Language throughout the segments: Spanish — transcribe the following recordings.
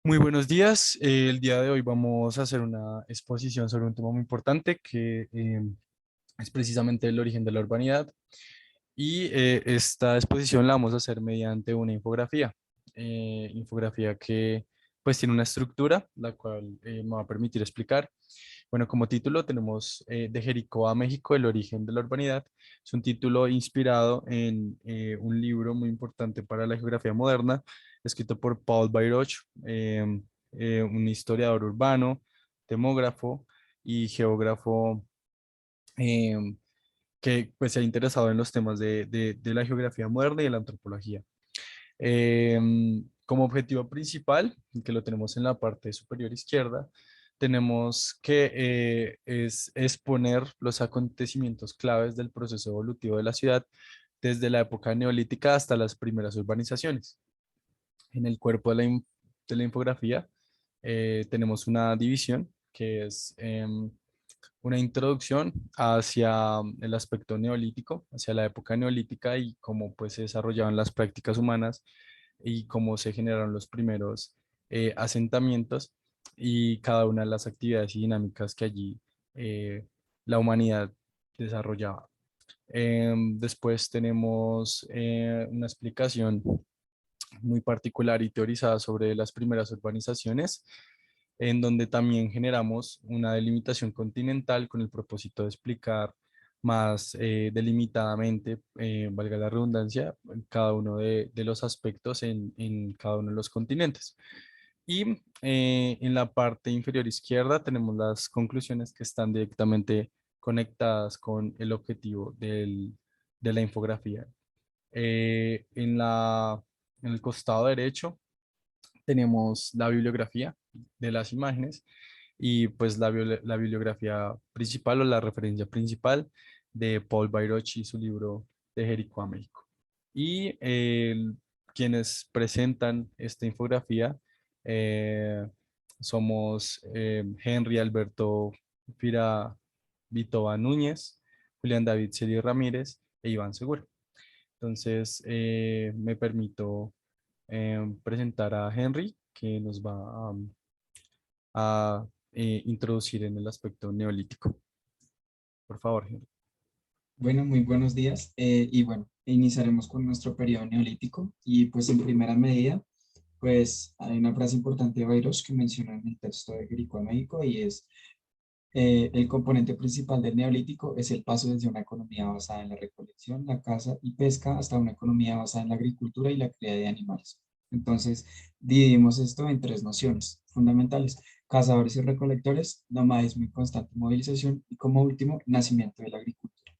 Muy buenos días. El día de hoy vamos a hacer una exposición sobre un tema muy importante que es precisamente el origen de la urbanidad. Y esta exposición la vamos a hacer mediante una infografía. Infografía que pues tiene una estructura, la cual me va a permitir explicar. Bueno, como título tenemos De Jericó a México, el origen de la urbanidad. Es un título inspirado en un libro muy importante para la geografía moderna, escrito por Paul Bairoch, un historiador urbano, demógrafo y geógrafo em, que pues, se ha interesado en los temas de la geografía moderna y de la antropología. Como objetivo principal, que lo tenemos en la parte superior izquierda, tenemos que es exponer los acontecimientos claves del proceso evolutivo de la ciudad desde la época neolítica hasta las primeras urbanizaciones. En el cuerpo de la infografía tenemos una división que es una introducción hacia el aspecto neolítico, hacia la época neolítica y cómo pues se desarrollaban las prácticas humanas y cómo se generaron los primeros asentamientos y cada una de las actividades y dinámicas que allí la humanidad desarrollaba. Después tenemos una explicación muy particular y teorizada sobre las primeras urbanizaciones, en donde también generamos una delimitación continental con el propósito de explicar más delimitadamente, valga la redundancia, cada uno de los aspectos en cada uno de los continentes. Y en la parte inferior izquierda tenemos las conclusiones que están directamente conectadas con el objetivo de la infografía. En el costado derecho tenemos la bibliografía de las imágenes y pues la bibliografía principal o la referencia principal de Paul Bairoch y su libro de Jericó a México. Y quienes presentan esta infografía eh, somos Henry Alberto Fira Vitova Núñez, Julián David Celi Ramírez e Iván Segura. Entonces, me permito presentar a Henry, que nos va a introducir en el aspecto neolítico. Por favor, Henry. Bueno, muy buenos días. Y bueno, iniciaremos con nuestro periodo neolítico y pues en primera medida, pues hay una frase importante de Bayros que menciona en el texto de Jericó a México y es el componente principal del neolítico es el paso desde una economía basada en la recolección, la caza y pesca hasta una economía basada en la agricultura y la cría de animales. Entonces, dividimos esto en tres nociones fundamentales: cazadores y recolectores, nomadismo y constante movilización y como último, nacimiento de la agricultura.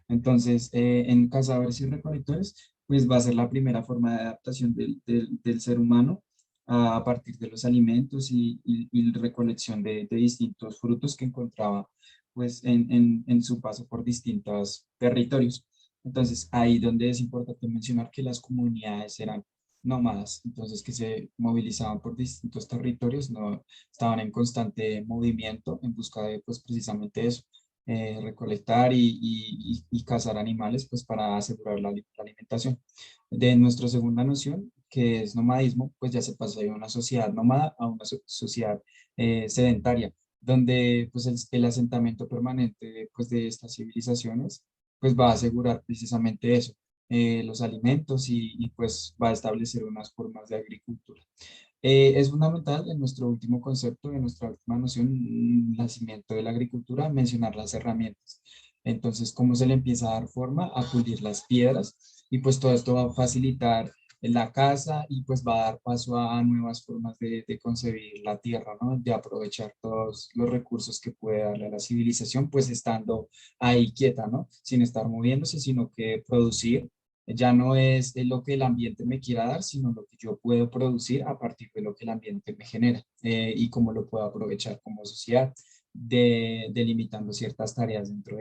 Entonces, en cazadores y recolectores, pues va a ser la primera forma de adaptación del ser humano a partir de los alimentos y recolección de distintos frutos que encontraba pues en su paso por distintos territorios. Entonces, ahí donde es importante mencionar que las comunidades eran nómadas, entonces que se movilizaban por distintos territorios, no estaban en constante movimiento en busca de pues precisamente eso, recolectar y cazar animales pues para asegurar la alimentación. De nuestra segunda noción, que es nomadismo, pues ya se pasa de una sociedad nómada a una sociedad sedentaria, donde pues el asentamiento permanente pues de estas civilizaciones pues va a asegurar precisamente eso, los alimentos pues va a establecer unas formas de agricultura. Es fundamental en nuestro último concepto, en nuestra última noción, nacimiento de la agricultura, mencionar las herramientas. Entonces, cómo se le empieza a dar forma, a pulir las piedras, y pues todo esto va a facilitar la casa y pues va a dar paso a nuevas formas de concebir la tierra, ¿no? De aprovechar todos los recursos que puede darle a la civilización, pues estando ahí quieta, ¿no? Sin estar moviéndose, sino que producir ya no es lo que el ambiente me quiera dar, sino lo que yo puedo producir a partir de lo que el ambiente me genera, y cómo lo puedo aprovechar como sociedad, delimitando ciertas tareas dentro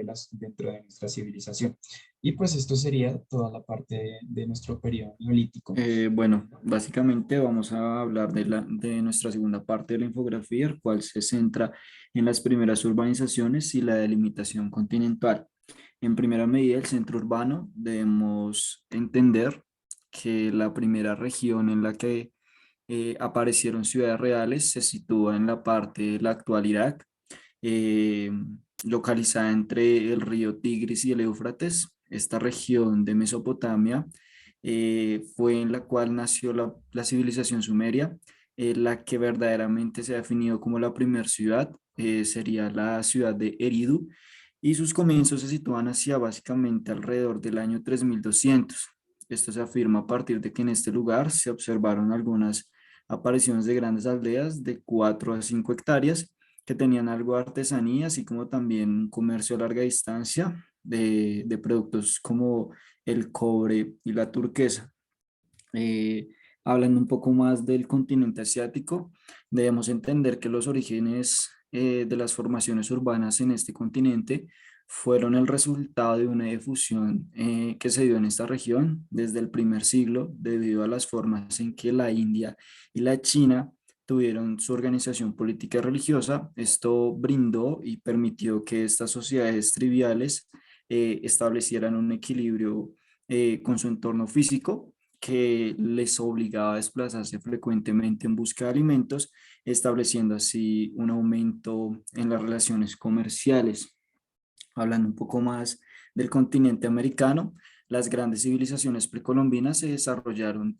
de nuestra civilización. Y pues esto sería toda la parte de nuestro periodo neolítico. Bueno, básicamente vamos a hablar de nuestra segunda parte de la infografía, el cual se centra en las primeras urbanizaciones y la delimitación continental. En primera medida, el centro urbano debemos entender que la primera región en la que aparecieron ciudades reales se sitúa en la parte de la actual Irak, eh, localizada entre el río Tigris y el Éufrates. Esta región de Mesopotamia fue en la cual nació la civilización sumeria, la que verdaderamente se ha definido como la primera ciudad, sería la ciudad de Eridu, y sus comienzos se sitúan hacia básicamente alrededor del año 3200. Esto se afirma a partir de que en este lugar se observaron algunas apariciones de grandes aldeas de 4 a 5 hectáreas que tenían algo de artesanía, así como también un comercio a larga distancia de productos como el cobre y la turquesa. Eh, Hablando un poco más del continente asiático, debemos entender que los orígenes de las formaciones urbanas en este continente fueron el resultado de una difusión que se dio en esta región desde el primer siglo debido a las formas en que la India y la China tuvieron su organización política y religiosa. Esto brindó y permitió que estas sociedades triviales establecieran un equilibrio con su entorno físico que les obligaba a desplazarse frecuentemente en busca de alimentos, estableciendo así un aumento en las relaciones comerciales. Hablando un poco más del continente americano, las grandes civilizaciones precolombinas se desarrollaron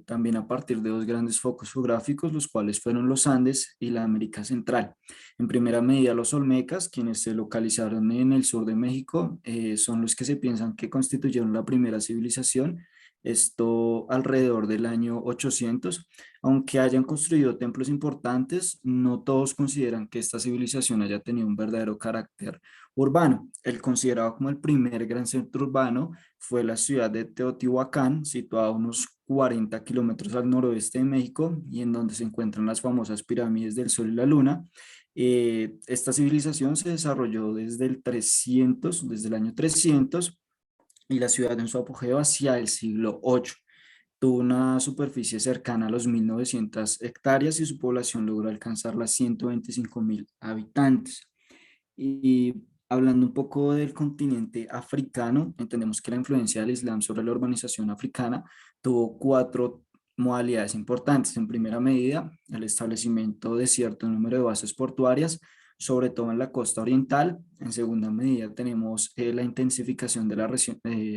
también a partir de dos grandes focos geográficos, los cuales fueron los Andes y la América Central. En primera medida, los Olmecas, quienes se localizaron en el sur de México, son los que se piensan que constituyeron la primera civilización, esto alrededor del año 800. Aunque hayan construido templos importantes, no todos consideran que esta civilización haya tenido un verdadero carácter urbano. El considerado como el primer gran centro urbano fue la ciudad de Teotihuacán, situada a unos 40 kilómetros al noroeste de México y en donde se encuentran las famosas pirámides del Sol y la Luna. Esta civilización se desarrolló desde el año 300 y la ciudad en su apogeo hacia el siglo VIII. Tuvo una superficie cercana a los 1.900 hectáreas y su población logró alcanzar las 125.000 habitantes. Y hablando un poco del continente africano, entendemos que la influencia del Islam sobre la urbanización africana tuvo cuatro modalidades importantes. En primera medida, el establecimiento de cierto número de bases portuarias, sobre todo en la costa oriental. En segunda medida, tenemos la intensificación de las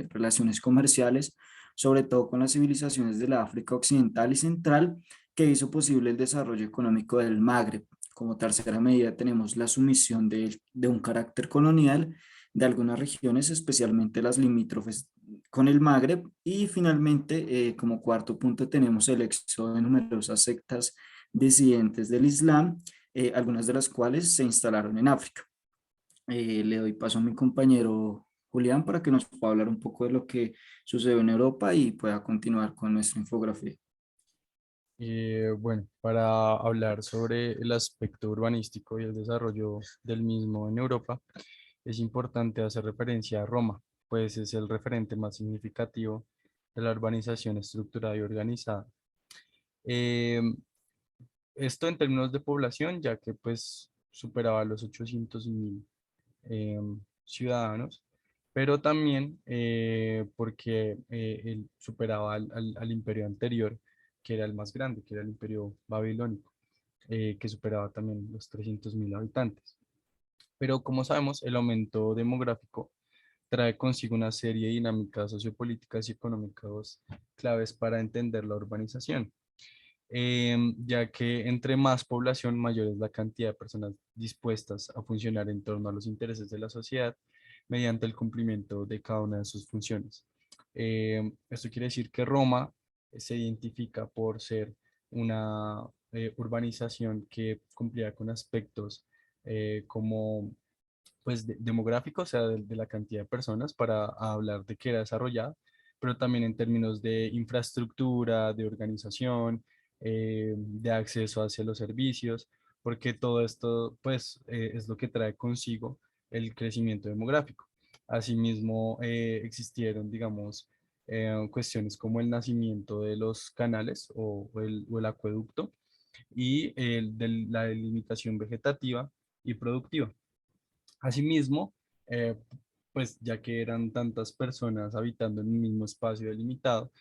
relaciones comerciales, sobre todo con las civilizaciones de la África Occidental y Central, que hizo posible el desarrollo económico del Magreb. Como tercera medida tenemos la sumisión de un carácter colonial de algunas regiones, especialmente las limítrofes con el Magreb. Y finalmente, como cuarto punto, tenemos el éxodo de numerosas sectas disidentes del Islam, algunas de las cuales se instalaron en África. Le doy paso a mi compañero Julián para que nos pueda hablar un poco de lo que sucedió en Europa y pueda continuar con nuestra infografía. Bueno, para hablar sobre el aspecto urbanístico y el desarrollo del mismo en Europa, es importante hacer referencia a Roma, pues es el referente más significativo de la urbanización estructurada y organizada. Eh, Esto en términos de población, ya que pues superaba los 800.000 ciudadanos, pero también porque él superaba al imperio anterior, que era el más grande, que era el imperio babilónico, que superaba también los 300.000 habitantes. Pero como sabemos, el aumento demográfico trae consigo una serie de dinámicas sociopolíticas y económicas claves para entender la urbanización, ya que entre más población, mayor es la cantidad de personas dispuestas a funcionar en torno a los intereses de la sociedad mediante el cumplimiento de cada una de sus funciones. Esto quiere decir que Roma se identifica por ser una urbanización que cumplía con aspectos como pues demográficos, o sea, de la cantidad de personas para hablar de que era desarrollada, pero también en términos de infraestructura, de organización, de acceso hacia los servicios, porque todo esto pues es lo que trae consigo el crecimiento demográfico. Asimismo, existieron, digamos, cuestiones como el nacimiento de los canales o el acueducto y la delimitación vegetativa y productiva. Asimismo, pues ya que eran tantas personas habitando en un mismo espacio delimitado,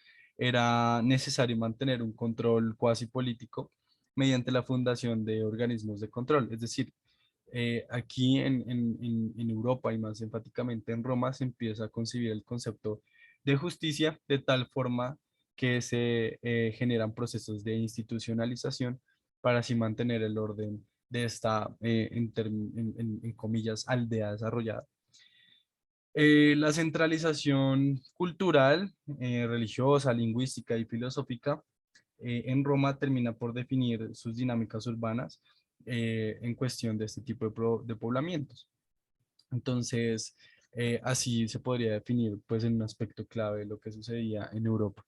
era necesario mantener un control cuasi político mediante la fundación de organismos de control. Es decir, aquí en Europa y más enfáticamente en Roma se empieza a concebir el concepto de justicia de tal forma que se generan procesos de institucionalización para así mantener el orden de esta, en comillas, aldea desarrollada. La centralización cultural, religiosa, lingüística y filosófica en Roma termina por definir sus dinámicas urbanas en cuestión de este tipo de poblamientos. Entonces, así se podría definir pues en un aspecto clave lo que sucedía en Europa.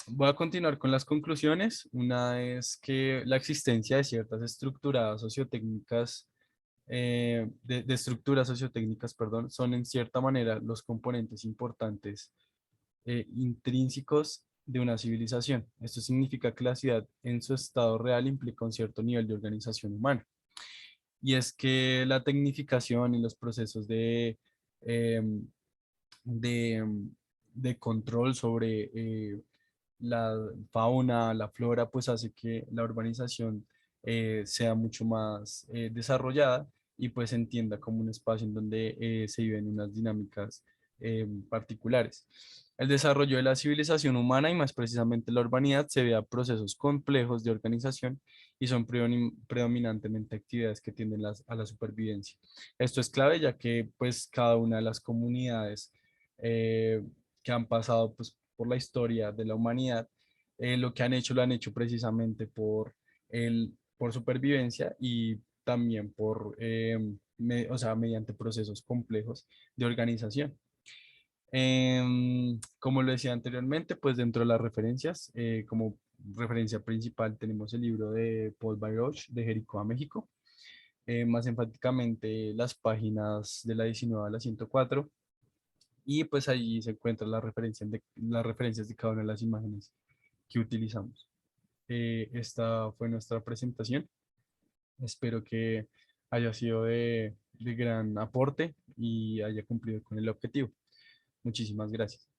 Voy a continuar con las conclusiones. Una es que la existencia de ciertas estructuras sociotécnicas, de estructuras sociotécnicas, perdón, son en cierta manera los componentes importantes intrínsecos de una civilización. Esto significa que la ciudad en su estado real implica un cierto nivel de organización humana. Y es que la tecnificación y los procesos em, de, de control sobre la fauna, la flora, pues hace que la urbanización sea mucho más desarrollada y pues se entienda como un espacio en donde se viven unas dinámicas particulares. El desarrollo de la civilización humana y más precisamente la urbanidad se ve a procesos complejos de organización y son predominantemente actividades que tienden a la supervivencia. Esto es clave ya que pues cada una de las comunidades eh, que han pasado pues, por la historia de la humanidad, lo que han hecho lo han hecho precisamente por supervivencia y también o sea, mediante procesos complejos de organización. Como lo decía anteriormente, pues dentro de las referencias, como referencia principal tenemos el libro de Paul Bairoch de Jericó a México, más enfáticamente las páginas de la 19 a la 104, y pues allí se encuentran las referencias de cada una de las imágenes que utilizamos. Esta fue nuestra presentación. Espero que haya sido de gran aporte y haya cumplido con el objetivo. Muchísimas gracias.